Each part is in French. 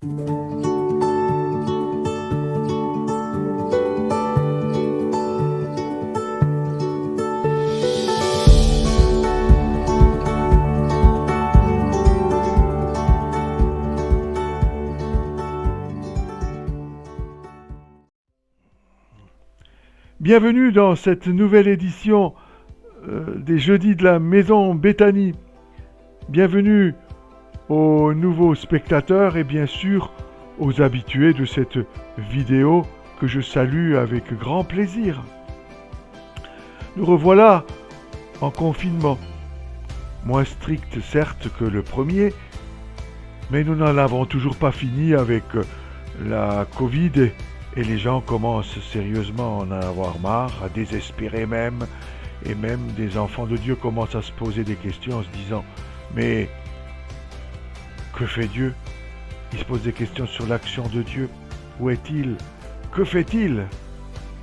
Bienvenue dans cette nouvelle édition des Jeudis de la Maison Béthanie. Bienvenue aux nouveaux spectateurs et bien sûr aux habitués de cette vidéo que je salue avec grand plaisir. Nous revoilà en confinement, moins strict certes que le premier, mais nous n'en avons toujours pas fini avec la Covid et les gens commencent sérieusement à en avoir marre, à désespérer même, et même des enfants de Dieu commencent à se poser des questions en se disant « Mais que fait Dieu ?» Ils se posent des questions sur l'action de Dieu. Où est-il? Que fait-il?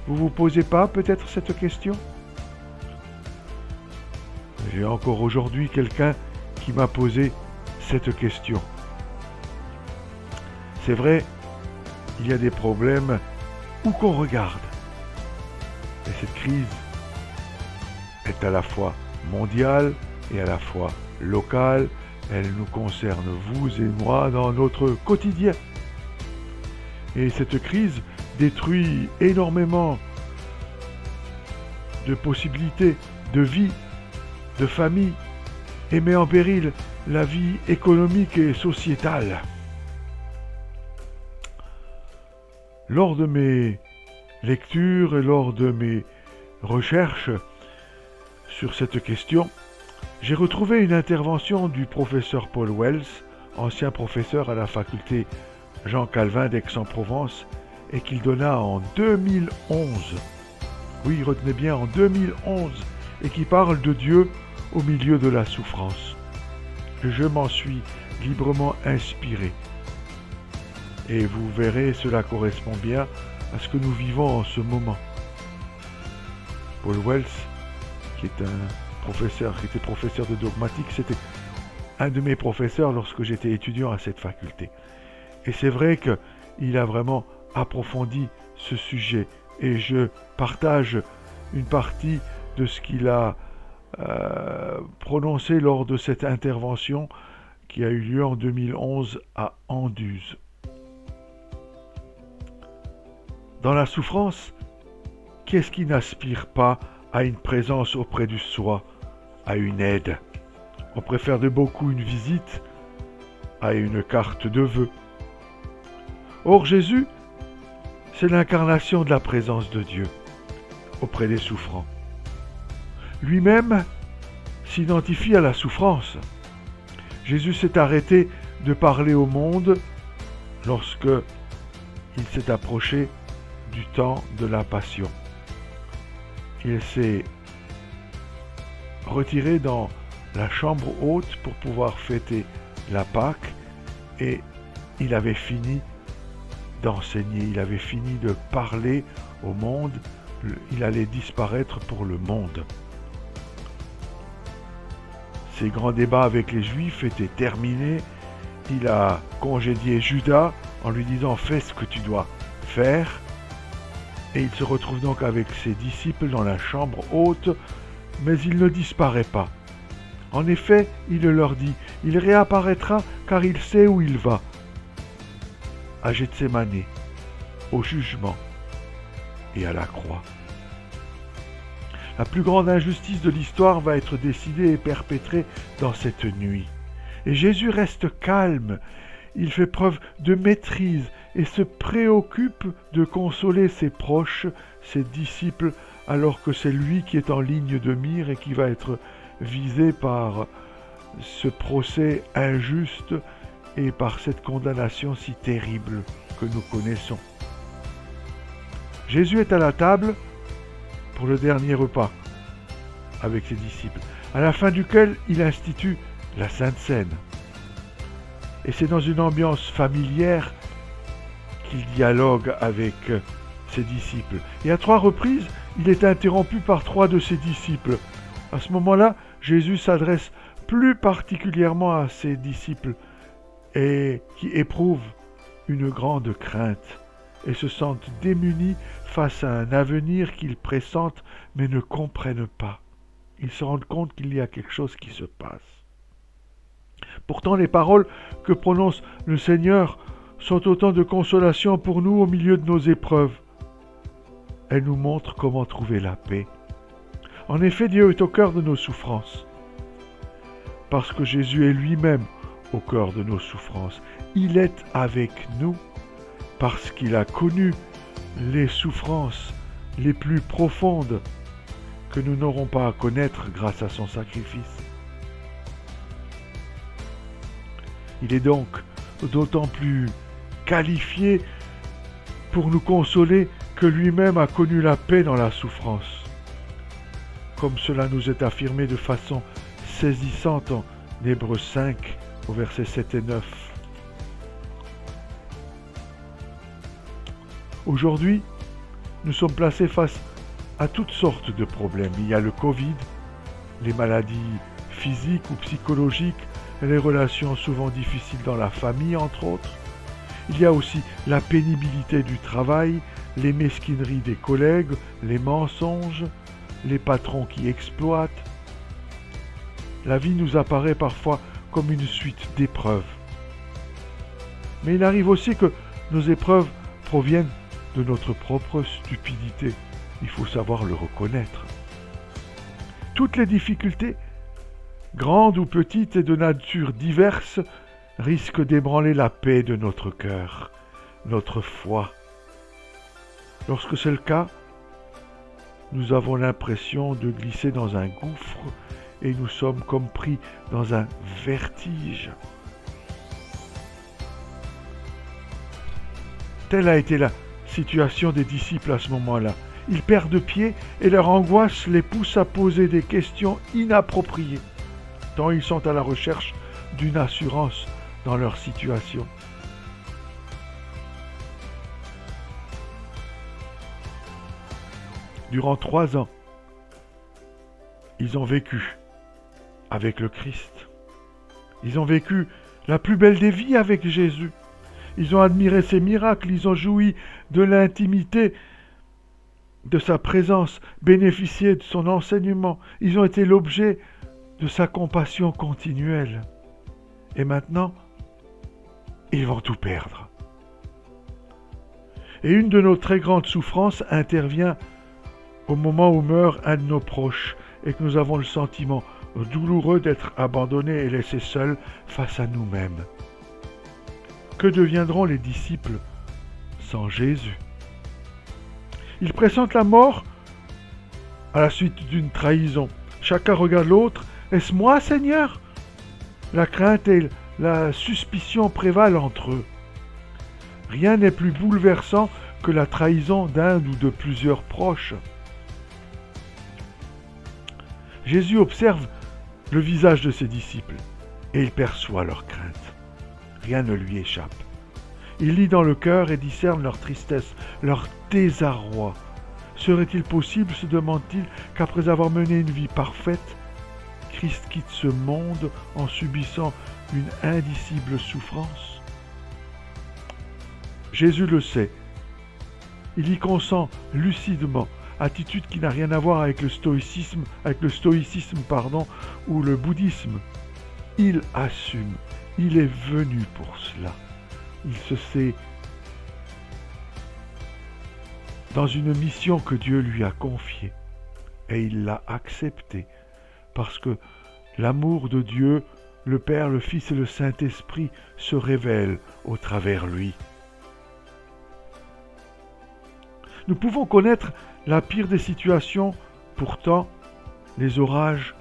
Vous vous posez pas peut-être cette question? J'ai encore aujourd'hui quelqu'un qui m'a posé cette question. C'est vrai, il y a des problèmes où qu'on regarde. Et cette crise est à la fois mondiale et à la fois locale. Elle nous concerne, vous et moi, dans notre quotidien. Et cette crise détruit énormément de possibilités de vie, de famille, et met en péril la vie économique et sociétale. Lors de mes lectures et lors de mes recherches sur cette question, j'ai retrouvé une intervention du professeur Paul Wells, ancien professeur à la faculté Jean Calvin d'Aix-en-Provence, et qu'il donna en 2011. Oui, retenez bien, en 2011, et qui parle de Dieu au milieu de la souffrance. Je m'en suis librement inspiré. Et vous verrez, cela correspond bien à ce que nous vivons en ce moment. Paul Wells, qui était professeur de dogmatique, c'était un de mes professeurs lorsque j'étais étudiant à cette faculté. Et c'est vrai qu'il a vraiment approfondi ce sujet. Et je partage une partie de ce qu'il a prononcé lors de cette intervention qui a eu lieu en 2011 à Anduze. Dans la souffrance, qui est-ce qui n'aspire pas à une présence auprès de soi, à une aide? On préfère de beaucoup une visite à une carte de vœux. Or Jésus, c'est l'incarnation de la présence de Dieu auprès des souffrants. Lui-même s'identifie à la souffrance. Jésus s'est arrêté de parler au monde lorsque il s'est approché du temps de la Passion. Il s'est retiré dans la chambre haute pour pouvoir fêter la Pâque et il avait fini d'enseigner, il avait fini de parler au monde, il allait disparaître pour le monde. Ses grands débats avec les Juifs étaient terminés, il a congédié Judas en lui disant « Fais ce que tu dois faire ». Et il se retrouve donc avec ses disciples dans la chambre haute, mais il ne disparaît pas. En effet, il leur dit, il réapparaîtra car il sait où il va. À Gethsémani, au jugement et à la croix. La plus grande injustice de l'histoire va être décidée et perpétrée dans cette nuit. Et Jésus reste calme. Il fait preuve de maîtrise et se préoccupe de consoler ses proches, ses disciples, alors que c'est lui qui est en ligne de mire et qui va être visé par ce procès injuste et par cette condamnation si terrible que nous connaissons. Jésus est à la table pour le dernier repas avec ses disciples, à la fin duquel il institue la Sainte Seine. Et c'est dans une ambiance familière qu'il dialogue avec ses disciples. Et à 3 reprises, il est interrompu par 3 de ses disciples. À ce moment-là, Jésus s'adresse plus particulièrement à ses disciples et qui éprouvent une grande crainte et se sentent démunis face à un avenir qu'ils pressentent mais ne comprennent pas. Ils se rendent compte qu'il y a quelque chose qui se passe. Pourtant, les paroles que prononce le Seigneur sont autant de consolation pour nous au milieu de nos épreuves. Elles nous montrent comment trouver la paix. En effet, Dieu est au cœur de nos souffrances. Parce que Jésus est lui-même au cœur de nos souffrances. Il est avec nous parce qu'il a connu les souffrances les plus profondes que nous n'aurons pas à connaître grâce à son sacrifice. Il est donc d'autant plus qualifié pour nous consoler que lui-même a connu la paix dans la souffrance. Comme cela nous est affirmé de façon saisissante en Hébreux 5, au versets 7 et 9. Aujourd'hui, nous sommes placés face à toutes sortes de problèmes. Il y a le Covid, les maladies physiques ou psychologiques, les relations souvent difficiles dans la famille, entre autres. Il y a aussi la pénibilité du travail, les mesquineries des collègues, les mensonges, les patrons qui exploitent. La vie nous apparaît parfois comme une suite d'épreuves. Mais il arrive aussi que nos épreuves proviennent de notre propre stupidité. Il faut savoir le reconnaître. Toutes les difficultés, grandes ou petites et de nature diverse, risquent d'ébranler la paix de notre cœur, notre foi. Lorsque c'est le cas, nous avons l'impression de glisser dans un gouffre et nous sommes comme pris dans un vertige. Telle a été la situation des disciples à ce moment-là. Ils perdent pied et leur angoisse les pousse à poser des questions inappropriées, tant ils sont à la recherche d'une assurance dans leur situation. Durant 3 ans, ils ont vécu avec le Christ. Ils ont vécu la plus belle des vies avec Jésus. Ils ont admiré ses miracles, ils ont joui de l'intimité de sa présence, bénéficié de son enseignement. Ils ont été l'objet de sa compassion continuelle. Et maintenant, ils vont tout perdre. Et une de nos très grandes souffrances intervient au moment où meurt un de nos proches et que nous avons le sentiment douloureux d'être abandonnés et laissés seuls face à nous-mêmes. Que deviendront les disciples sans Jésus? Ils pressentent la mort à la suite d'une trahison. Chacun regarde l'autre. Est-ce moi, Seigneur? La crainte et la suspicion prévalent entre eux. Rien n'est plus bouleversant que la trahison d'un ou de plusieurs proches. Jésus observe le visage de ses disciples et il perçoit leur crainte. Rien ne lui échappe. Il lit dans le cœur et discerne leur tristesse, leur désarroi. Serait-il possible, se demande-t-il, qu'après avoir mené une vie parfaite, Christ quitte ce monde en subissant une indicible souffrance? Jésus le sait. Il y consent lucidement, attitude qui n'a rien à voir avec le stoïcisme, ou le bouddhisme. Il assume, il est venu pour cela. Il se sait dans une mission que Dieu lui a confiée et il l'a acceptée parce que l'amour de Dieu, le Père, le Fils et le Saint-Esprit se révèlent au travers lui. Nous pouvons connaître la pire des situations, pourtant les orages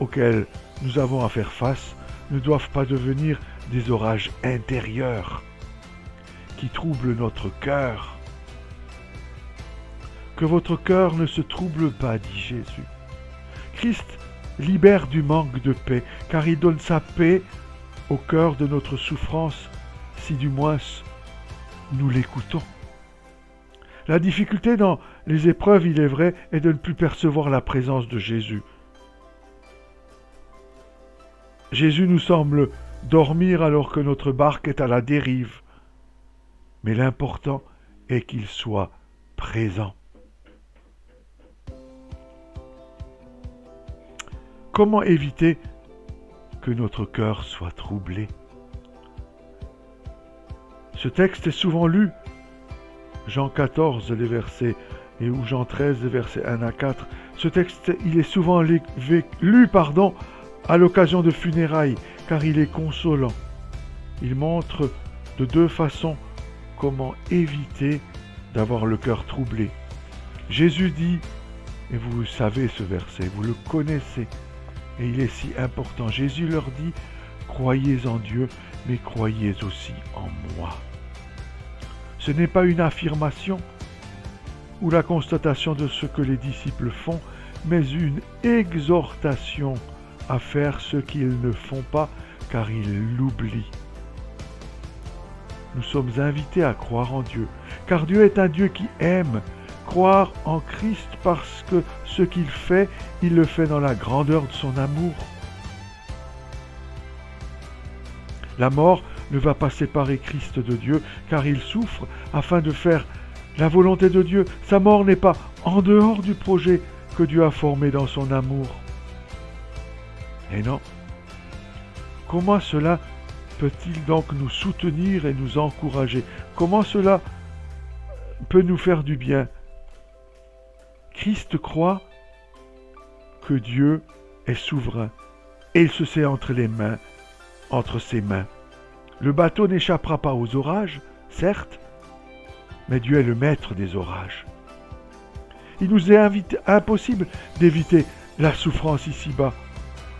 auxquels nous avons à faire face ne doivent pas devenir des orages intérieurs qui troublent notre cœur. Que votre cœur ne se trouble pas, dit Jésus. Christ libère du manque de paix, car il donne sa paix au cœur de notre souffrance, si du moins nous l'écoutons. La difficulté dans les épreuves, il est vrai, est de ne plus percevoir la présence de Jésus. Jésus nous semble dormir alors que notre barque est à la dérive. mais l'important est qu'il soit présent. Comment éviter que notre cœur soit troublé? Ce texte est souvent lu, Jean 14, les versets, ou Jean 13, les versets 1 à 4. Ce texte, il est souvent lu, à l'occasion de funérailles, car il est consolant. Il montre de deux façons comment éviter d'avoir le cœur troublé. Jésus dit, et vous savez ce verset, vous le connaissez, et il est si important. Jésus leur dit, croyez en Dieu, mais croyez aussi en moi. Ce n'est pas une affirmation ou la constatation de ce que les disciples font, mais une exhortation à faire ce qu'ils ne font pas, car ils l'oublient. Nous sommes invités à croire en Dieu, car Dieu est un Dieu qui aime. Croire en Christ parce que ce qu'il fait, il le fait dans la grandeur de son amour. La mort ne va pas séparer Christ de Dieu, car il souffre afin de faire la volonté de Dieu. Sa mort n'est pas en dehors du projet que Dieu a formé dans son amour. Et non. Comment cela peut-il donc nous soutenir et nous encourager? Comment cela peut nous faire du bien? Christ croit que Dieu est souverain et il se sait entre ses mains. Le bateau n'échappera pas aux orages, certes, mais Dieu est le maître des orages. Il nous est impossible d'éviter la souffrance ici-bas.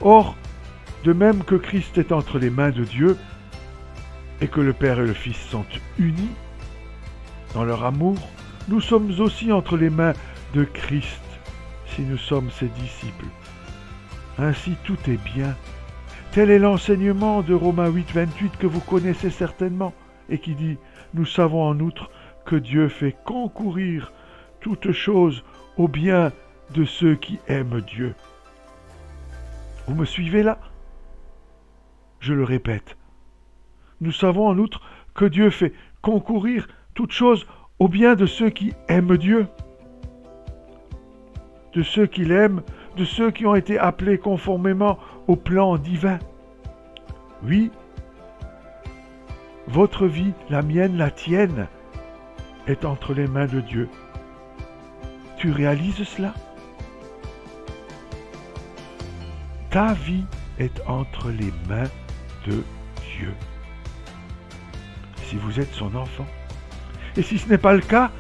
Or, de même que Christ est entre les mains de Dieu et que le Père et le Fils sont unis dans leur amour, nous sommes aussi entre les mains de Christ si nous sommes ses disciples. Ainsi tout est bien. Tel est l'enseignement de Romains 8, 28 que vous connaissez certainement et qui dit « Nous savons en outre que Dieu fait concourir toutes choses au bien de ceux qui aiment Dieu. » Vous me suivez là? Je le répète. Nous savons en outre que Dieu fait concourir toutes choses au bien de ceux qui aiment Dieu. De ceux qu'il aime, de ceux qui ont été appelés conformément au plan divin. Oui, votre vie, la mienne, la tienne, est entre les mains de Dieu. Tu réalises cela? Ta vie est entre les mains de Dieu. Si vous êtes son enfant. Et si ce n'est pas le cas,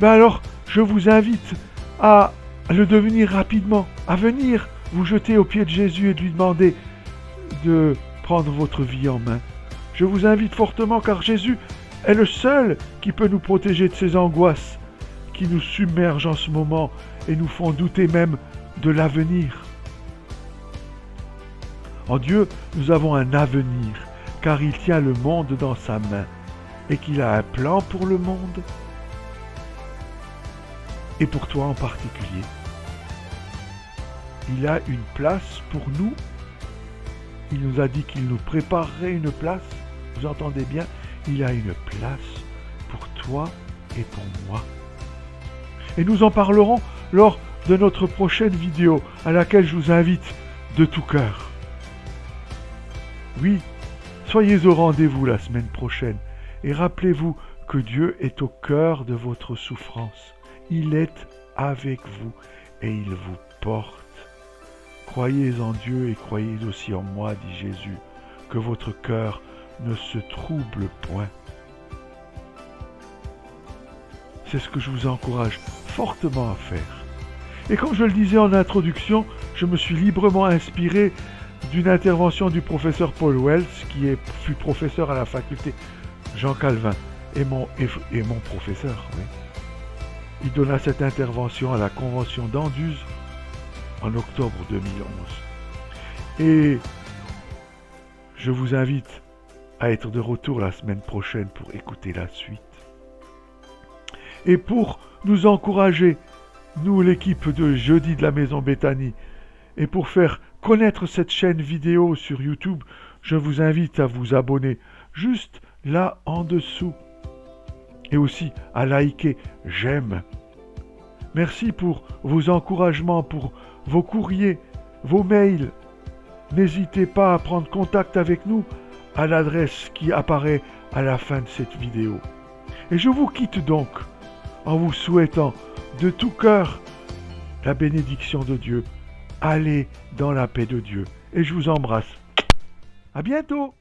alors je vous invite à le devenir rapidement, à venir vous jeter aux pieds de Jésus et de lui demander de prendre votre vie en main. Je vous invite fortement car Jésus est le seul qui peut nous protéger de ces angoisses qui nous submergent en ce moment et nous font douter même de l'avenir. En Dieu, nous avons un avenir car il tient le monde dans sa main et qu'il a un plan pour le monde et pour toi en particulier. Il a une place pour nous. Il nous a dit qu'il nous préparerait une place. Vous entendez bien? Il a une place pour toi et pour moi. Et nous en parlerons lors de notre prochaine vidéo à laquelle je vous invite de tout cœur. Oui, soyez au rendez-vous la semaine prochaine et rappelez-vous que Dieu est au cœur de votre souffrance. Il est avec vous et il vous porte. Croyez en Dieu et croyez aussi en moi, dit Jésus, que votre cœur ne se trouble point. C'est ce que je vous encourage fortement à faire. Et comme je le disais en introduction, je me suis librement inspiré d'une intervention du professeur Paul Wells, qui fut professeur à la faculté Jean Calvin, et mon professeur. Oui. Il donna cette intervention à la convention d'Anduze en octobre 2011. Et je vous invite à être de retour la semaine prochaine pour écouter la suite. Et pour nous encourager, nous l'équipe de Jeudi de la Maison Béthanie, et pour faire connaître cette chaîne vidéo sur YouTube, je vous invite à vous abonner juste là en dessous. et aussi à liker j'aime. Merci pour vos encouragements, pour vos courriers, vos mails. N'hésitez pas à prendre contact avec nous à l'adresse qui apparaît à la fin de cette vidéo. Et je vous quitte donc en vous souhaitant de tout cœur la bénédiction de Dieu. Allez dans la paix de Dieu. Et je vous embrasse. À bientôt!